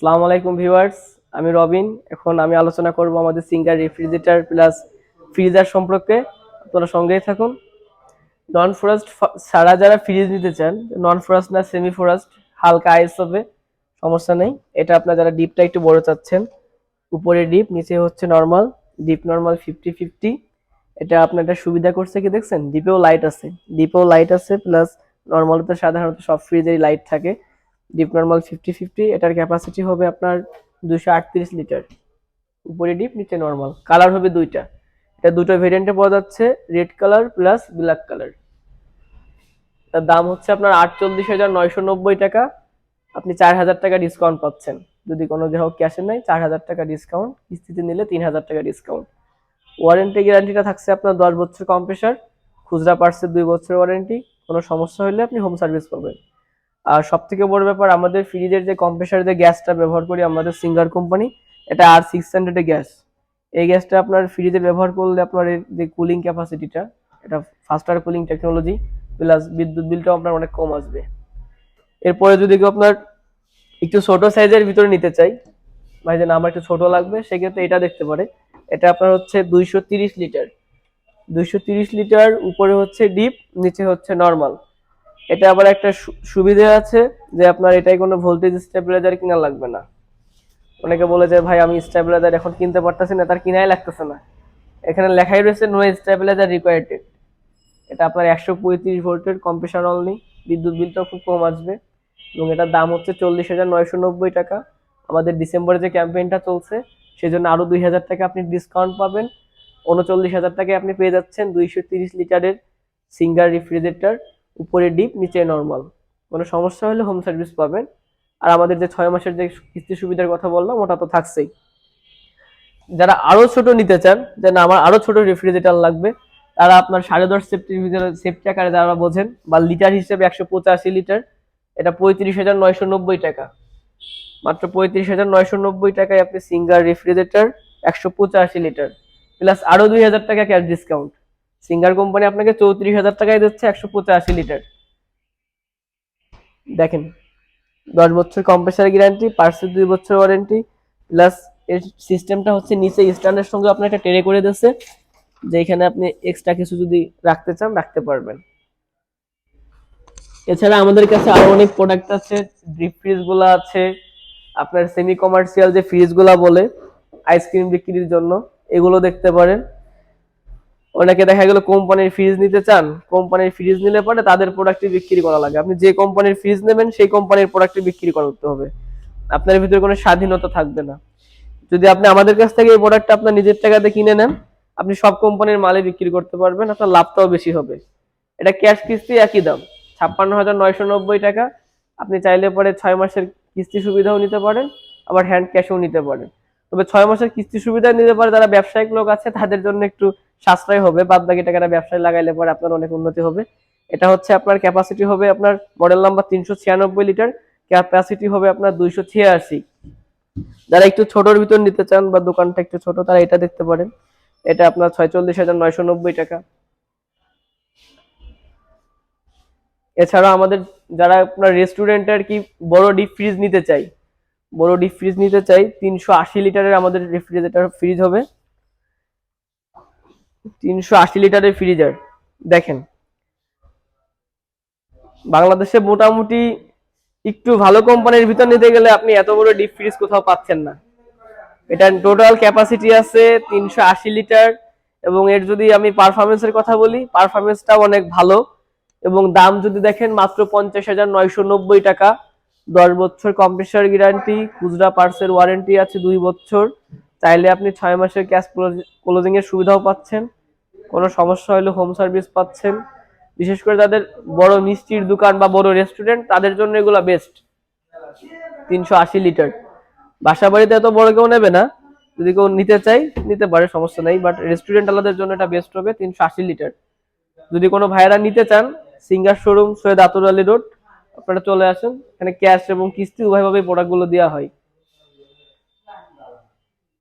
আসসালামু আলাইকুম ভিউয়ার্স, আমি রবিন। এখন আমি আলোচনা করব আমাদের সিঙ্গার রেফ্রিজারেটর প্লাস ফ্রিজার সম্পর্কে। আপনারা সঙ্গেই থাকুন। নন ফ্রস্ট ছাড়া যারা ফ্রিজ নিতে চান, নন ফ্রস্ট না সেমি ফ্রস্ট, হালকা আইস হবে, সমস্যা নেই। এটা আপনার যারা ডিপটা একটু বড় চাচ্ছেন, উপরে ডিপ নিচে হচ্ছে নর্মাল, ডিপ নর্মাল 50-50। এটা আপনার একটা সুবিধা করছে কি দেখছেন, ডিপেও লাইট আছে প্লাস নর্মালে তো সাধারণত সব ফ্রিজেরই লাইট থাকে। ডিপ নর্মাল 50-50, এটার ক্যাপাসিটি হবে আপনার 238 লিটার। উপরে ডিপ নিচে নর্মাল, কালার হবে দুইটা। এটা দুটো ভেরিয়েন্টে পাওয়া যাচ্ছে, red colour plus black colour. তার দাম হচ্ছে আপনার 48,990 টাকা। আপনি 4,000 টাকা ডিসকাউন্ট পাচ্ছেন। যদি কোনো গ্রাহক ক্যাশে নেয় 4,000 টাকা ডিসকাউন্ট, কিস্তিতে নিলে 3,000 টাকা ডিসকাউন্ট। ওয়ারেন্টি গ্যারান্টিটা থাকছে আপনার 10 বছর কম্প্রেসার, খুচরা পার্টসের 2 বছর ওয়ারেন্টি। কোনো সমস্যা হলে আপনি হোম সার্ভিস পাবেন। আর সব থেকে বড় ব্যাপার, আমাদের ফ্রিজের যে কম্প্রেসার যে গ্যাসটা ব্যবহার করি আমাদের সিঙ্গার কোম্পানি, এটা R600 গ্যাস। এই গ্যাসটা আপনার ফ্রিজে ব্যবহার করলে আপনার এর যে কুলিং ক্যাপাসিটিটা, এটা ফাস্টার কুলিং টেকনোলজি, প্লাস বিদ্যুৎ বিলটাও আপনার অনেক কম আসবে। এরপরে যদি কেউ আপনার একটু ছোট সাইজের ভিতরে নিতে চাই, ভাই যে না আমার একটু ছোট লাগবে, সেক্ষেত্রে এটা দেখতে পারে। এটা আপনার হচ্ছে 230 লিটার। 230 লিটার, উপরে হচ্ছে ডিপ, নিচে হচ্ছে নর্মাল। এটা আবার একটা সুবিধা আছে যে আপনার এটাই কোনো ভোল্টেজ স্টেবিলাইজার কিনা লাগবে না। অনেকে বলে যে ভাই আমি স্টেবিলাইজার এখন কিনতে পারতেছি না, তার কিনাই লাগতেছে না। এখানে লেখাই রয়েছে নো স্টেবিলাইজার রিকোয়ার্ড। এটা আপনার 135 ভোল্টের কম্প্রেসার অনলি, বিদ্যুৎ বিলটাও খুব কম আসবে। এবং এটার দাম হচ্ছে 40,990 টাকা। আমাদের ডিসেম্বরে যে ক্যাম্পেইনটা চলছে, সেজন্য আরো 2,000 টাকা আপনি ডিসকাউন্ট পাবেন। 39,000 টাকায় আপনি পেয়ে যাচ্ছেন 230 লিটারের সিঙ্গার রেফ্রিজারেটর, উপরে ডিপ নিচে নর্মাল। কোনো সমস্যা হলে হোম সার্ভিস পাবেন। আর আমাদের যে 6 মাসের যে কিস্তি সুবিধার কথা বললাম, ওটা তো থাকছেই। যারা আরো ছোট নিতে চান, যে না আমার আরো ছোট রেফ্রিজারেটর লাগবে, তারা আপনার 10.5 সেফটির ভিতরে, সেফটি আকারে যারা বোঝেন, বা লিটার হিসেবে 185 লিটার, এটা 35,990 টাকা। মাত্র 35,990 টাকায় আপনি সিঙ্গার রেফ্রিজারেটর 185 লিটার প্লাস আরো 2,000 টাকা ক্যাশ ডিসকাউন্ট। সিঙ্গার কোম্পানি আপনাকে 34,000 টাকায় দিচ্ছে 185 লিটার। দেখেন, 10 বছর কম্প্রেসার গ্যারান্টি, পার্সের 2 বছর ওয়ারেন্টি, প্লাস এর সিস্টেমটা হচ্ছে নিচে স্ট্যান্ডের সঙ্গে আপনার একটা টেরে করে দিচ্ছে, যে এখানে আপনি এক্সট্রা কিছু যদি রাখতে চান রাখতে পারবেন। এছাড়া আমাদের কাছে আরো অনেক প্রোডাক্ট আছে। ডিপ ফ্রিজ গুলো আছে, আপনার সেমি কমার্শিয়াল যে ফ্রিজ গুলা বলে আইসক্রিম বিক্রির জন্য, এগুলো দেখতে পারেন। অনেকে দেখা গেল কোম্পানির ফ্রিজ নিতে চান, কোম্পানির ফ্রিজ নিলে পরে তাদের প্রোডাক্টই বিক্রি করা লাগে। আপনি যে কোম্পানির ফ্রিজ নেবেন সেই কোম্পানির প্রোডাক্টই বিক্রি করতে হবে, আপনার ভিতরে কোনো স্বাধীনতা থাকবে না। যদি আপনি আমাদের কাছ থেকে এই প্রোডাক্টটা আপনার নিজের টাকাতে কিনে নেন, আপনি সব কোম্পানির মালে বিক্রি করতে পারবেন, আপনার লাভটাও বেশি হবে। এটা ক্যাশ কিস্তি একই দাম, 56,990 টাকা। আপনি চাইলে পরে 6 মাসের কিস্তি সুবিধাও নিতে পারেন, আবার হ্যান্ড ক্যাশও নিতে পারেন। তবে 6 মাসের কিস্তি সুবিধা নিতে পারে যারা ব্যবসায়িক লোক আছে, তাদের জন্য একটু সাশ্রয় হবে। বাদ বাকি টাকাটা ব্যবসায় লাগাইলে পরে আপনার অনেক উন্নতি হবে। এটা হচ্ছে আপনার ক্যাপাসিটি হবে, আপনার মডেল নাম্বার 396 লিটার, ক্যাপাসিটি হবে আপনার 286। যারা একটু ছোটর ভিতর নিতে চান বা দোকানটা একটু ছোট, তারা এটা দেখতে পারেন। এটা আপনার 46,990 টাকা। এছাড়া আমাদের যারা আপনার রেস্টুরেন্টে আর কি বড় ডিপ ফ্রিজ নিতে চাই, 380 লিটারের আমাদের রেফ্রিজারেটর ফ্রিজ হবে। 380 লিটারের ফ্রিজার দেখেন, বাংলাদেশে মোটামুটি একটু ভালো কোম্পানির ভিতর নিতে গেলে আপনি এত বড় ডিপ ফ্রিজ কোথাও পাচ্ছেন না। এটা টোটাল ক্যাপাসিটি আছে 380 লিটার, এবং এর যদি আমি পারফরমেন্সের কথা বলি, পারফরমেন্সটাও অনেক ভালো। এবং দাম যদি দেখেন মাত্র 50,990 টাকা। 10 বছর কম্প্রেসার গ্যারান্টি, খুচরা পার্সের ওয়ারেন্টি আছে 2 বছর। চাইলে আপনি 6 মাসের ক্যাশ ক্লোজিং এর সুবিধাও পাচ্ছেন। কোনো সমস্যা হলে হোম সার্ভিস পাচ্ছেন। বিশেষ করে যাদের বড় মিষ্টির দোকান বা বড় রেস্টুরেন্ট, তাদের জন্য এগুলা বেস্ট। 380 লিটার বাসা বাড়িতে এত বড় কেউ নেবে না, যদি কেউ নিতে চাই নিতে পারে, সমস্যা নেই। বাট রেস্টুরেন্ট আলাদের জন্য এটা বেস্ট হবে 380 লিটার। যদি কোনো ভাইয়েরা নিতে চান, সিঙ্গার শোরুম, সৈয়দ আতর আলী রোড, আপনারা চলে আসেন। এখানে ক্যাশ এবং কিস্তি উভয়ভাবেই প্রোডাক্টগুলো দেওয়া হয়।